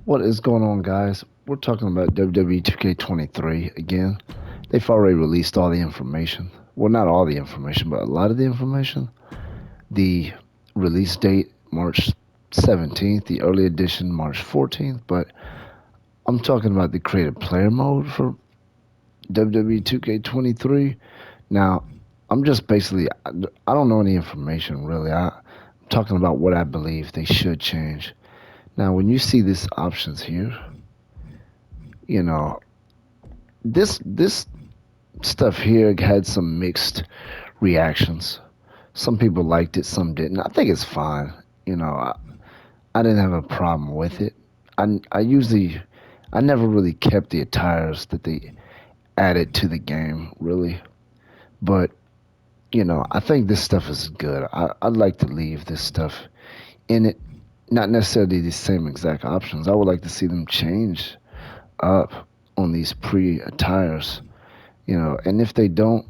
What is going on, guys? We're talking about WWE 2K23 again. They've already released all the information. Well, not all the information, but a lot of the information. The release date, March 17th, the early edition, March 14th, but I'm talking about the creative player mode for WWE 2K23. Now, I'm just basically, I don't know any information really. I'm talking about what I believe they should change. Now, when you see these options here, you know, this stuff here had some mixed reactions. Some people liked it, some didn't. I think it's fine. I didn't have a problem with it. I usually, I never really kept the attires that they added to the game, really. But, I think this stuff is good. I'd like to leave this stuff in it. Not necessarily the same exact options. I would like to see them change up on these pre-attires, and if they don't,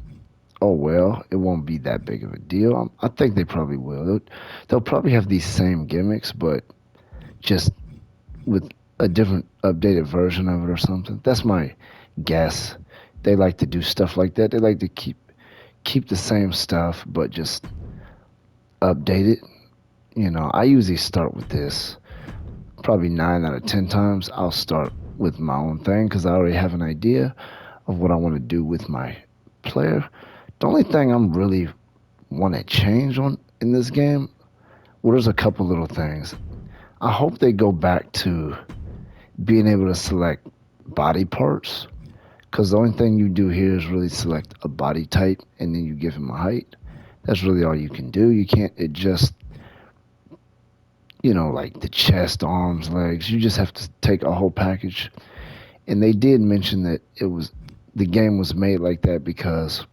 oh well, it won't be that big of a deal. I think they probably will. They'll probably have these same gimmicks, but just with a different updated version of it or something. That's my guess. They like to do stuff like that. They like to keep the same stuff, but just update it. I usually start with this. Probably 9 out of 10 times, I'll start with my own thing because I already have an idea of what I want to do with my player. The only thing I'm really want to change on in this game, well, there's a couple little things. I hope they go back to being able to select body parts, because the only thing you do here is really select a body type and then you give him a height. That's really all you can do. You can't adjust, like the chest, arms, legs. You just have to take a whole package. And they did mention that the game was made like that because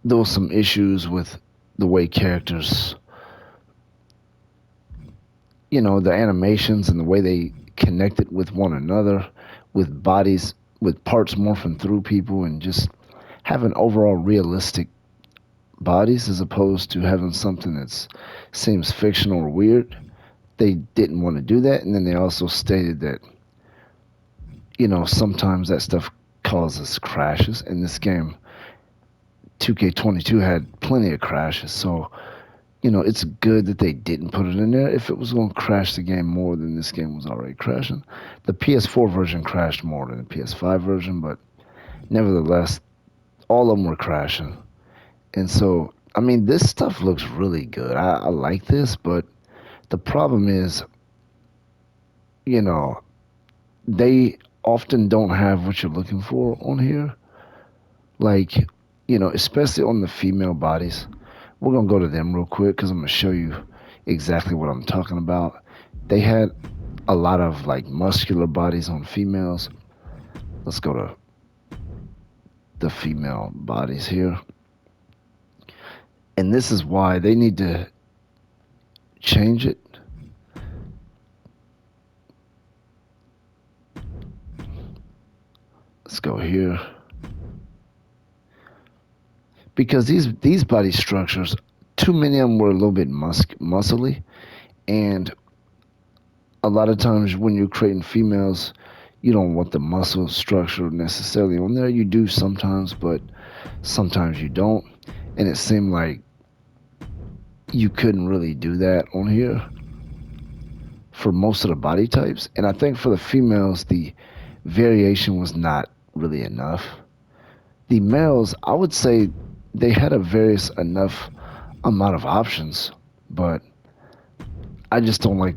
there was some issues with the way characters, the animations and the way they connected with one another, with bodies, with parts morphing through people, and just having overall realistic bodies as opposed to having something that seems fictional or weird. They didn't want to do that, and then they also stated that sometimes that stuff causes crashes. In this game, 2K22 had plenty of crashes, so it's good that they didn't put it in there. If it was going to crash the game more than this game was already crashing, the PS4 version crashed more than the PS5 version, but nevertheless, all of them were crashing. And so, I mean, this stuff looks really good. I like this, but the problem is, you know, they often don't have what you're looking for on here. Like, especially on the female bodies. We're going to go to them real quick because I'm going to show you exactly what I'm talking about. They had a lot of like muscular bodies on females. Let's go to the female bodies here. And this is why they need to change it. Let's go here. Because these body structures, too many of them were a little bit muscly, and a lot of times when you're creating females, you don't want the muscle structure necessarily on there. You do sometimes, but sometimes you don't. And it seemed like you couldn't really do that on here for most of the body types. And I think for the females, the variation was not really enough. The males, I would say they had a various enough amount of options, but I just don't like,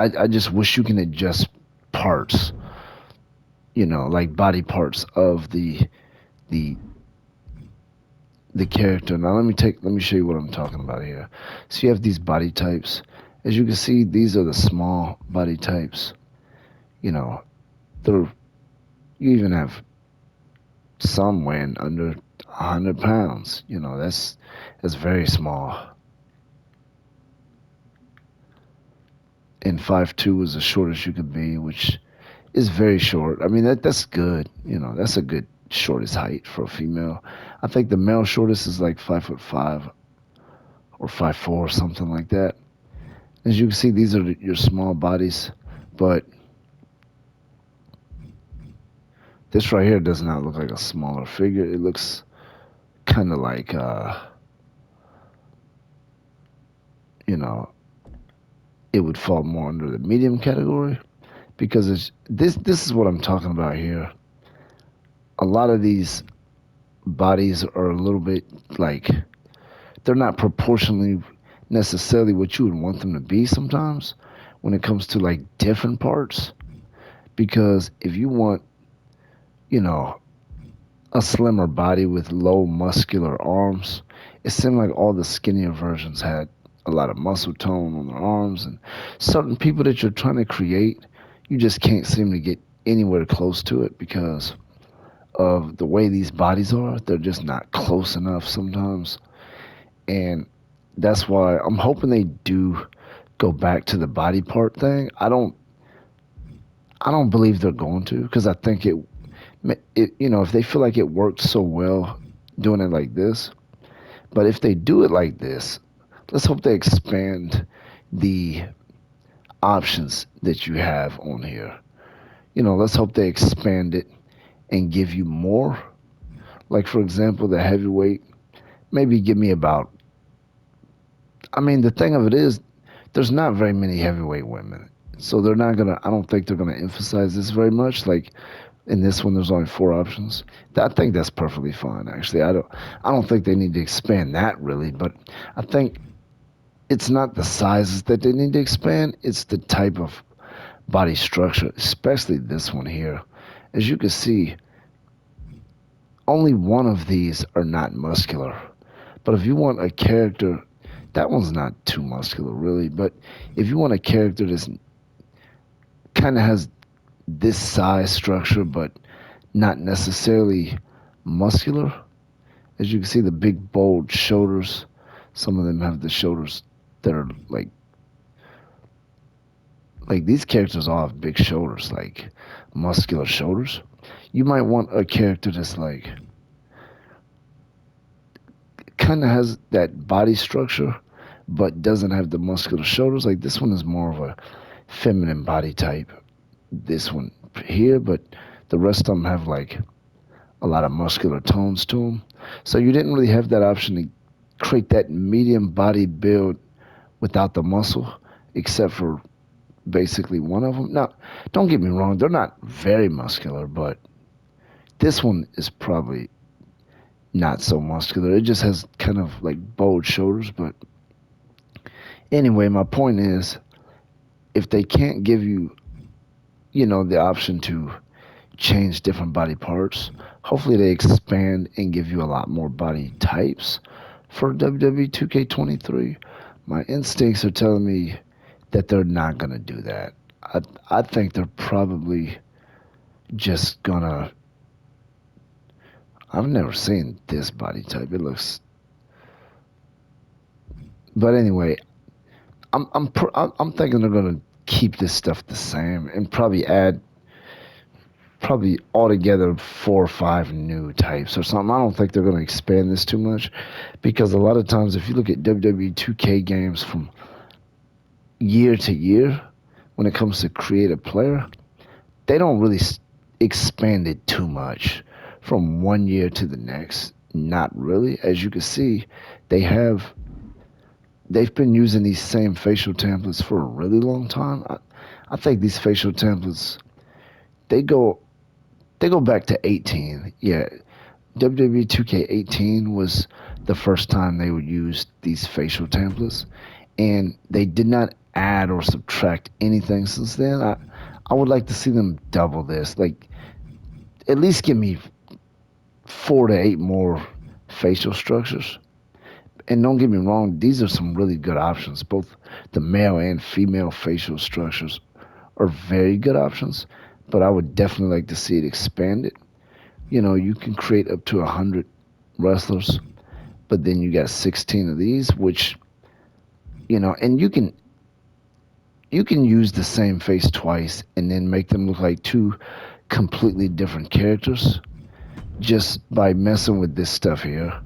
I just wish you can adjust parts, like body parts of the the character. Now let me show you what I'm talking about here. So you have these body types. As you can see, these are the small body types. You know, they're you even have some weighing under 100 pounds. That's very small. And 5'2" is the shortest you could be, which is very short. I mean that's good. That's a good shortest height for a female. I think the male shortest is like 5'5" or 5'4", something like that. As you can see, these are your small bodies, but this right here does not look like a smaller figure. It looks kind of like, you know, it would fall more under the medium category because it's this. This is what I'm talking about here. A lot of these bodies are a little bit like they're not proportionally necessarily what you would want them to be sometimes when it comes to like different parts. Because if you want, you know, a slimmer body with low muscular arms, it seemed like all the skinnier versions had a lot of muscle tone on their arms, and certain people that you're trying to create, you just can't seem to get anywhere close to it because of the way these bodies are. They're just not close enough sometimes. And that's why I'm hoping they do go back to the body part thing. I don't believe they're going to because I think if they feel like it worked so well doing it like this, but if they do it like this, let's hope they expand the options that you have on here. Let's hope they expand it and give you more. Like for example, the heavyweight, maybe give me about I mean, the thing of it is there's not very many heavyweight women. So I don't think they're gonna emphasize this very much. Like in this one there's only four options. I think that's perfectly fine actually. I don't think they need to expand that really, but I think it's not the sizes that they need to expand, it's the type of body structure, especially this one here. As you can see, only one of these are not muscular. But if you want a character, that one's not too muscular really, but if you want a character that's kind of has this size structure but not necessarily muscular. As you can see, the big bold shoulders. Some of them have the shoulders that are like these characters all have big shoulders, like muscular shoulders. You might want a character that's like kind of has that body structure but doesn't have the muscular shoulders. Like this one is more of a feminine body type. This one here, but the rest of them have like a lot of muscular tones to them. So you didn't really have that option to create that medium body build without the muscle, except for basically one of them. Now, don't get me wrong, they're not very muscular, but this one is probably not so muscular. It just has kind of like bold shoulders. But anyway, my point is if they can't give you, the option to change different body parts. Hopefully, they expand and give you a lot more body types for WWE 2K23. My instincts are telling me that they're not going to do that. I think they're probably just going to. I've never seen this body type. It looks. But anyway, I'm thinking they're going to keep this stuff the same and probably add altogether 4 or 5 new types or something. I don't think they're going to expand this too much because a lot of times, if you look at WWE 2K games from year to year, when it comes to create a player, they don't really expand it too much from one year to the next. Not really. As you can see, they have they've been using these same facial templates for a really long time. I think these facial templates they go they go back to 18. Yeah, WWE 2K18 was the first time they would use these facial templates, and they did not add or subtract anything since then. I would like to see them double this. Like, at least give me 4 to 8 more facial structures. And don't get me wrong, these are some really good options. Both the male and female facial structures are very good options, but I would definitely like to see it expanded. You can create up to 100 wrestlers, but then you got 16 of these, which, and you can use the same face twice and then make them look like two completely different characters just by messing with this stuff here.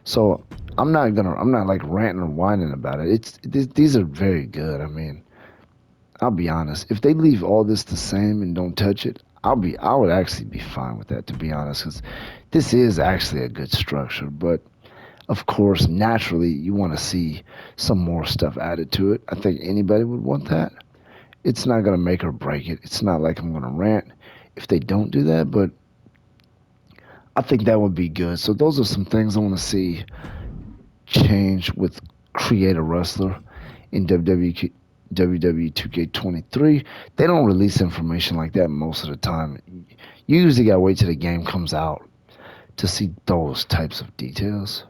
So I'm not like ranting or whining about it. These are very good. I mean, I'll be honest. If they leave all this the same and don't touch it, I would actually be fine with that, to be honest, because this is actually a good structure. But of course, naturally, you want to see some more stuff added to it. I think anybody would want that. It's not gonna make or break it. It's not like I'm gonna rant if they don't do that, but I think that would be good. So those are some things I want to see change with Create a Wrestler in WWE 2K23. They don't release information like that most of the time. You usually gotta wait till the game comes out to see those types of details.